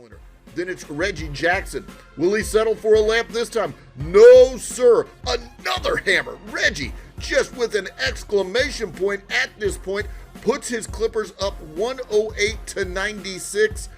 three-pointer. Then it's Reggie Jackson. Will he settle for a layup this time? No, sir. Another hammer. Reggie, just with an exclamation point at this point, puts his Clippers up 108-96.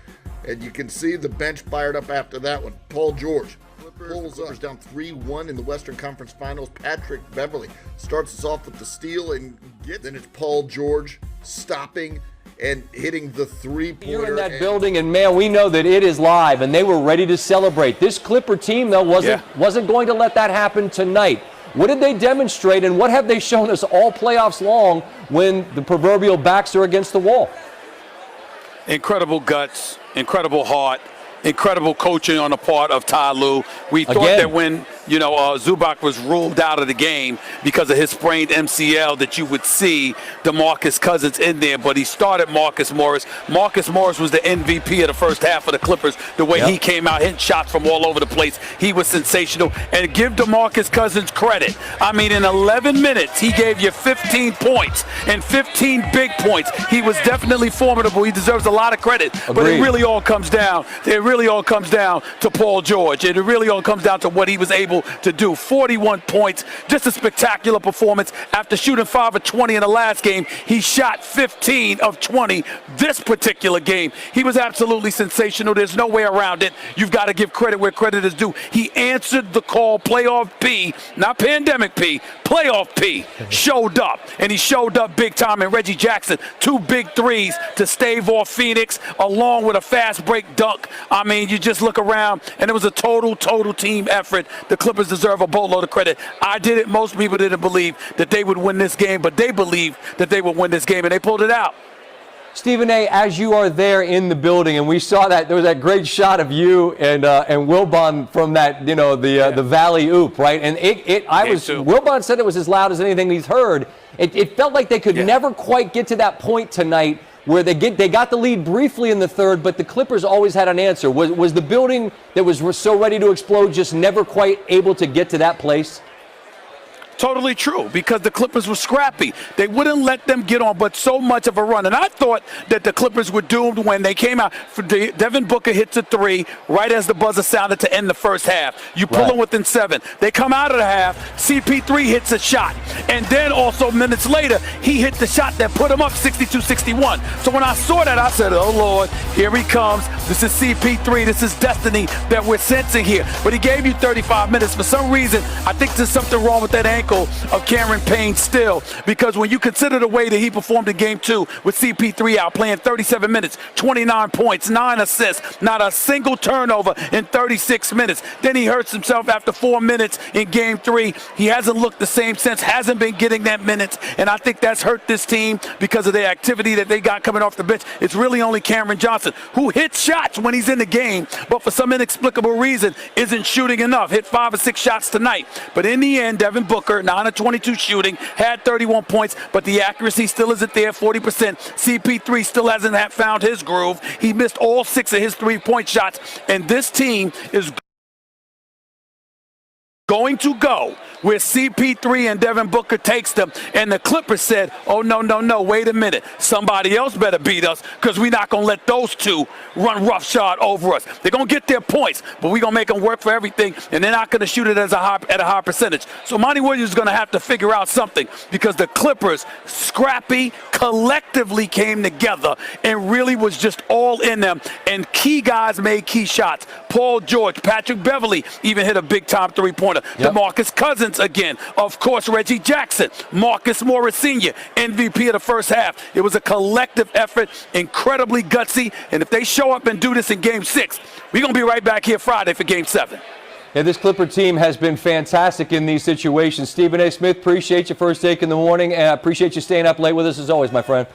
And you can see the bench fired up after that one. Paul George pulls up down 3-1 in the Western Conference Finals. Patrick Beverley starts us off with the steal and then it's Paul George stopping and hitting the three-pointer. You're in that building, and man, we know that it is live, and they were ready to celebrate. This Clipper team, though, wasn't going to let that happen tonight. What did they demonstrate, and what have they shown us all playoffs long when the proverbial backs are against the wall? Incredible guts, incredible heart, incredible coaching on the part of Ty Lue. We thought that when Zubac was ruled out of the game because of his sprained MCL that you would see DeMarcus Cousins in there, but he started Marcus Morris. Marcus Morris was the MVP of the first half of the Clippers. The way he came out, hitting shots from all over the place, he was sensational. And give DeMarcus Cousins credit. I mean, in 11 minutes, he gave you 15 points and 15 big points. He was definitely formidable. He deserves a lot of credit. Agreed. But it really all comes down. It really all comes down to Paul George. It really all comes down to what he was able to do. 41 points, just a spectacular performance. After shooting 5 of 20 in the last game, he shot 15 of 20 this particular game. He was absolutely sensational. There's no way around it. You've got to give credit where credit is due. He answered the call. Playoff P, not pandemic P, playoff P, showed up, and he showed up big time. And Reggie Jackson, 2 big threes to stave off Phoenix, along with a fast break dunk. I mean, you just look around, and it was a total team effort. The Clippers deserve a boatload of credit. I did it. Most people didn't believe that they would win this game, but they believed that they would win this game, and they pulled it out. Stephen A., as you are there in the building, and we saw that there was that great shot of you and Wilbon from that, the Valley oop, right? And Wilbon said it was as loud as anything he's heard. It felt like they could never quite get to that point tonight where they got the lead briefly in the third, but the Clippers always had an answer. Was the building that was so ready to explode just never quite able to get to that place? Totally true, because the Clippers were scrappy. They wouldn't let them get on but so much of a run. And I thought that the Clippers were doomed when they came out. Devin Booker hits a 3 right as the buzzer sounded to end the first half. You pull them within 7. They come out of the half. CP3 hits a shot. And then also minutes later, he hit the shot that put him up 62-61. So when I saw that, I said, oh, Lord, here he comes. This is CP3. This is destiny that we're sensing here. But he gave you 35 minutes. For some reason, I think there's something wrong with that ankle of Cameron Payne still, because when you consider the way that he performed in game 2 with CP3 out, playing 37 minutes, 29 points, 9 assists, not a single turnover in 36 minutes. Then he hurts himself after 4 minutes in game 3. He hasn't looked the same since, hasn't been getting that minutes, and I think that's hurt this team because of the activity that they got coming off the bench. It's really only Cameron Johnson, who hits shots when he's in the game, but for some inexplicable reason isn't shooting enough. Hit 5 or 6 shots tonight. But in the end, Devin Booker, 9 of 22 shooting, had 31 points, but the accuracy still isn't there, 40%. CP3 still hasn't found his groove. He missed all 6 of his 3-point shots, and this team is going to go where CP3 and Devin Booker takes them. And the Clippers said, oh, no, wait a minute. Somebody else better beat us, because we're not going to let those two run roughshod over us. They're going to get their points, but we're going to make them work for everything, and they're not going to shoot it at a high percentage. So Monty Williams is going to have to figure out something, because the Clippers, scrappy, collectively came together and really was just all in them. And key guys made key shots. Paul George, Patrick Beverley even hit a big-time three-pointer. DeMarcus Cousins again. Of course, Reggie Jackson. Marcus Morris Sr., MVP of the first half. It was a collective effort, incredibly gutsy. And if they show up and do this in Game 6, we're going to be right back here Friday for Game 7. Yeah, this Clipper team has been fantastic in these situations. Stephen A. Smith, appreciate you first take in the morning, and I appreciate you staying up late with us as always, my friend.